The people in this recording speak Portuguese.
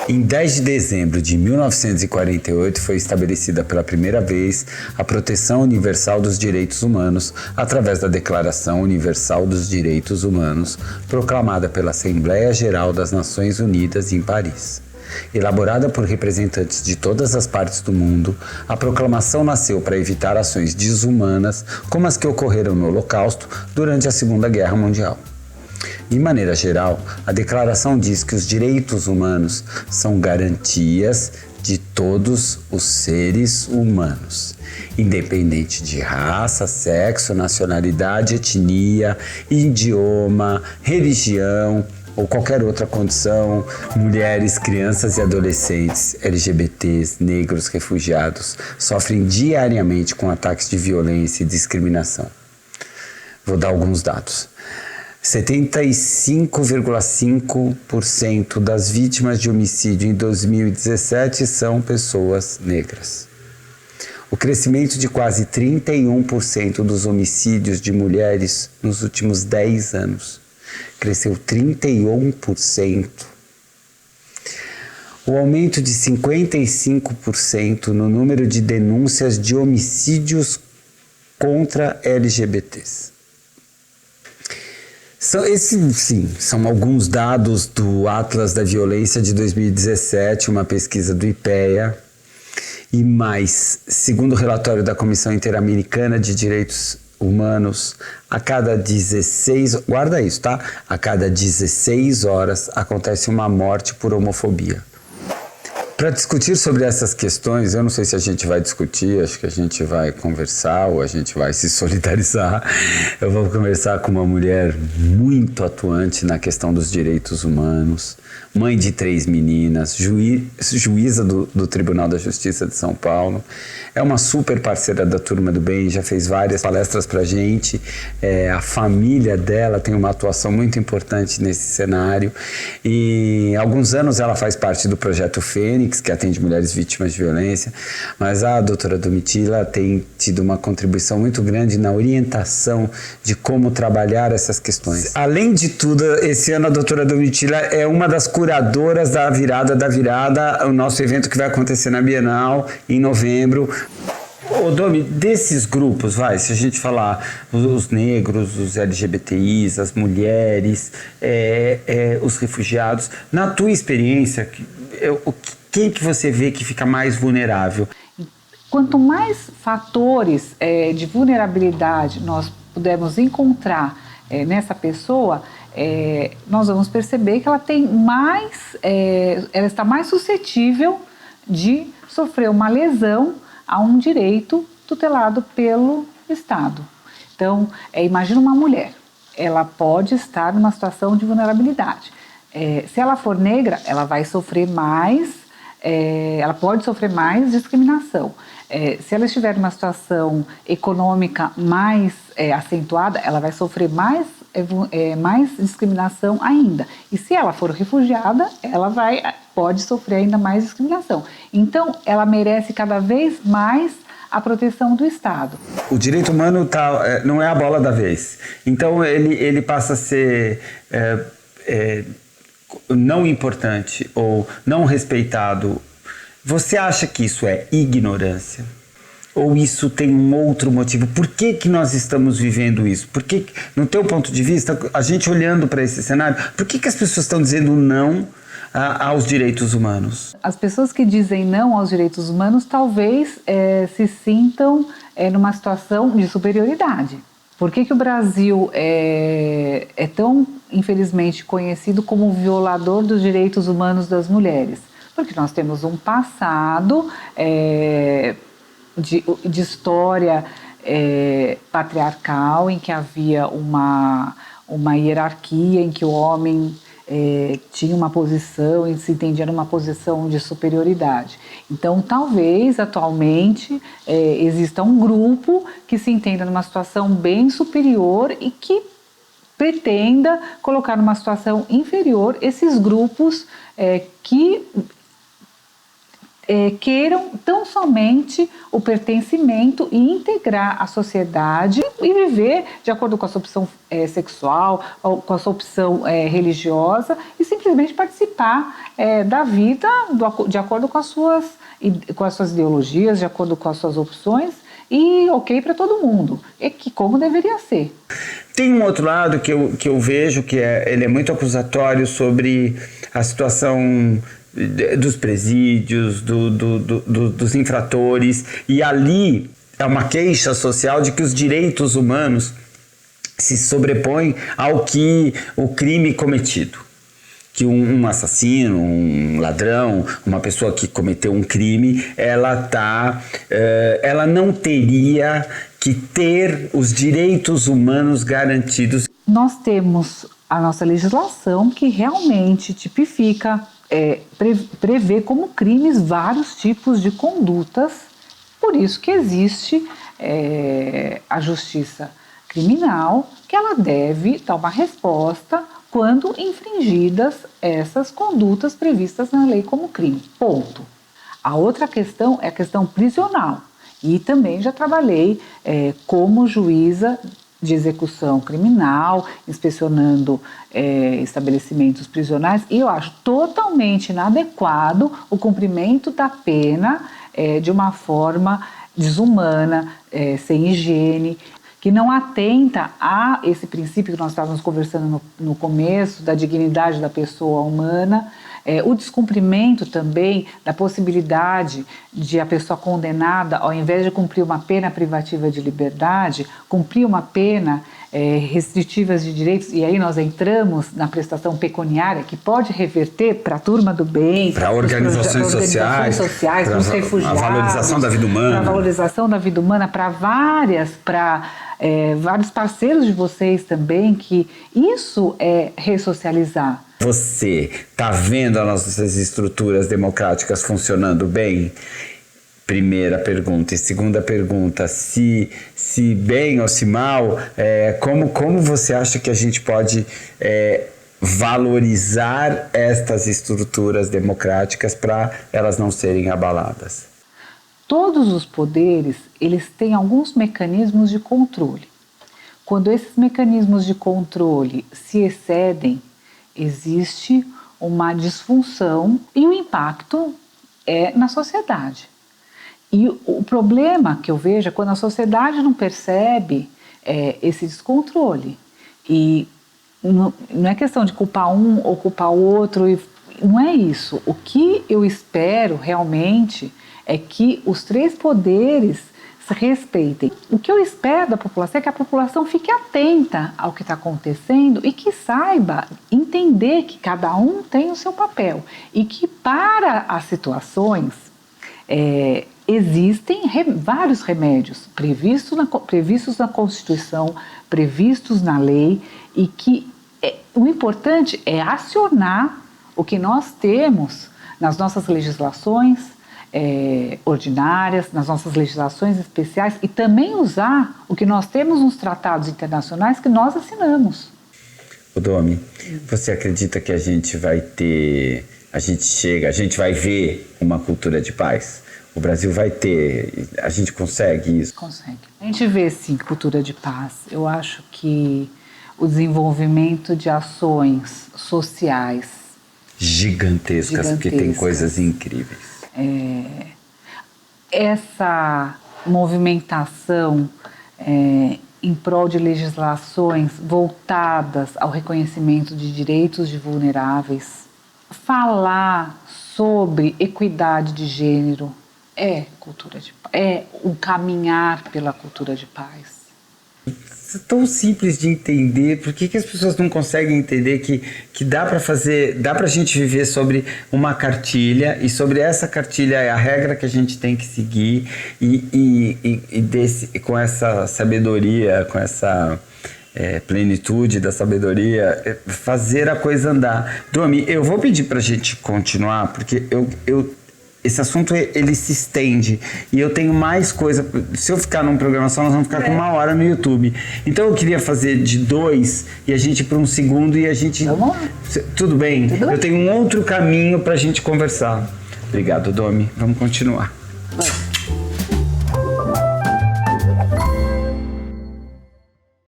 Em 10 de dezembro de 1948 foi estabelecida pela primeira vez a Proteção Universal dos Direitos Humanos através da Declaração Universal dos Direitos Humanos, proclamada pela Assembleia Geral das Nações Unidas em Paris. Elaborada por representantes de todas as partes do mundo, a proclamação nasceu para evitar ações desumanas como as que ocorreram no Holocausto durante a Segunda Guerra Mundial. De maneira geral, a declaração diz que os direitos humanos são garantias de todos os seres humanos, independente de raça, sexo, nacionalidade, etnia, idioma, religião ou qualquer outra condição, mulheres, crianças e adolescentes, LGBTs, negros, refugiados, sofrem diariamente com ataques de violência e discriminação. Vou dar alguns dados. 75,5% das vítimas de homicídio em 2017 são pessoas negras. O crescimento de quase 31% dos homicídios de mulheres nos últimos 10 anos. Cresceu 31%. O aumento de 55% no número de denúncias de homicídios contra LGBTs. São alguns dados do Atlas da Violência de 2017, uma pesquisa do IPEA. E mais, segundo o relatório da Comissão Interamericana de Direitos Humanos, a cada 16... Guarda isso, tá? A cada 16 horas acontece uma morte por homofobia. Para discutir sobre essas questões, eu não sei se a gente vai discutir, acho que a gente vai conversar ou a gente vai se solidarizar. Eu vou conversar com uma mulher muito atuante na questão dos direitos humanos, mãe de 3 meninas, juíza do Tribunal da Justiça de São Paulo. É uma super parceira da Turma do Bem, já fez várias palestras pra gente. A família dela tem uma atuação muito importante nesse cenário. E há alguns anos ela faz parte do Projeto Fênix, que atende mulheres vítimas de violência, mas a doutora Domitila tem tido uma contribuição muito grande na orientação de como trabalhar essas questões. Além de tudo, esse ano a doutora Domitila é uma das curadoras da Virada, o nosso evento que vai acontecer na Bienal em novembro. Ô Domi, desses grupos, se a gente falar os negros, os LGBTIs, as mulheres, os refugiados, na tua experiência, quem que você vê que fica mais vulnerável? Quanto mais fatores de vulnerabilidade nós pudermos encontrar nessa pessoa, nós vamos perceber que ela tem ela está mais suscetível de sofrer uma lesão a um direito tutelado pelo Estado. Então, imagina uma mulher, ela pode estar numa situação de vulnerabilidade. Se ela for negra, ela vai sofrer mais, ela pode sofrer mais discriminação. Se ela estiver numa situação econômica mais acentuada, ela vai sofrer mais discriminação ainda. E se ela for refugiada, ela pode sofrer ainda mais discriminação. Então, ela merece cada vez mais a proteção do Estado. O direito humano não é a bola da vez. Então, ele passa a ser não importante ou não respeitado. Você acha que isso é ignorância? Ou isso tem um outro motivo? Por que nós estamos vivendo isso? Por que, no teu ponto de vista, a gente olhando para esse cenário, por que as pessoas estão dizendo não aos direitos humanos? As pessoas que dizem não aos direitos humanos talvez se sintam numa situação de superioridade. Por que o Brasil é tão, infelizmente, conhecido como o violador dos direitos humanos das mulheres? Porque nós temos um passado de história patriarcal, em que havia uma hierarquia, em que o homem tinha uma posição e se entendia numa posição de superioridade. Então, talvez, atualmente, exista um grupo que se entenda numa situação bem superior e que pretenda colocar numa situação inferior esses grupos que queiram tão somente o pertencimento e integrar a sociedade e viver de acordo com a sua opção sexual, com a sua opção religiosa e simplesmente participar da vida de acordo com as suas ideologias, de acordo com as suas opções e ok para todo mundo, como deveria ser. Tem um outro lado que eu vejo que ele é muito acusatório sobre a situação dos presídios, dos infratores, e ali é uma queixa social de que os direitos humanos se sobrepõem ao que o crime cometido. Que um assassino, um ladrão, uma pessoa que cometeu um crime, ela não teria que ter os direitos humanos garantidos. Nós temos a nossa legislação que realmente tipifica, prevê como crimes vários tipos de condutas, por isso que existe a justiça criminal, que ela deve dar uma resposta quando infringidas essas condutas previstas na lei como crime. Ponto. A outra questão é a questão prisional. E também já trabalhei como juíza de execução criminal, inspecionando estabelecimentos prisionais, e eu acho totalmente inadequado o cumprimento da pena de uma forma desumana, sem higiene, que não atenta a esse princípio que nós estávamos conversando no começo, da dignidade da pessoa humana, o descumprimento também da possibilidade de a pessoa condenada, ao invés de cumprir uma pena privativa de liberdade, cumprir uma pena restritiva de direitos, e aí nós entramos na prestação pecuniária, que pode reverter para a turma do bem, para organizações sociais, para os refugiados, a valorização da vida humana, para a valorização da vida humana, para vários parceiros de vocês também, que isso é ressocializar. Você está vendo as nossas estruturas democráticas funcionando bem? Primeira pergunta. E segunda pergunta, se bem ou se mal, como você acha que a gente pode valorizar estas estruturas democráticas para elas não serem abaladas? Todos os poderes, eles têm alguns mecanismos de controle. Quando esses mecanismos de controle se excedem, existe uma disfunção e o impacto é na sociedade. E o problema que eu vejo é quando a sociedade não percebe esse descontrole. E não é questão de culpar um ou culpar o outro, não é isso. O que eu espero realmente é que os três poderes se respeitem. O que eu espero da população é que a população fique atenta ao que está acontecendo e que saiba entender que cada um tem o seu papel e que para as situações existem vários remédios previstos na Constituição, previstos na lei, e que o importante é acionar o que nós temos nas nossas legislações ordinárias, nas nossas legislações especiais, e também usar o que nós temos nos tratados internacionais que nós assinamos. Domi, você acredita que a gente vai ver uma cultura de paz? O Brasil vai ter, a gente consegue isso? Consegue. A gente vê, sim, cultura de paz. Eu acho que o desenvolvimento de ações sociais gigantescas, porque tem coisas incríveis. Essa movimentação em prol de legislações voltadas ao reconhecimento de direitos de vulneráveis, falar sobre equidade de gênero, cultura de paz, o caminhar pela cultura de paz. É tão simples de entender. Por que as pessoas não conseguem entender que dá pra gente viver sobre uma cartilha, e sobre essa cartilha é a regra que a gente tem que seguir, com essa sabedoria, com essa plenitude da sabedoria, fazer a coisa andar. Domi, eu vou pedir pra gente continuar, porque esse assunto ele se estende e eu tenho mais coisa. Se eu ficar num programa só, nós vamos ficar com 1 hora no YouTube. Então eu queria fazer de 2 e a gente ir para um segundo e a gente... Vamos lá. Tudo bem? Tudo bem. Eu tenho um outro caminho para a gente conversar. Obrigado, Domi. Vamos continuar. Vamos.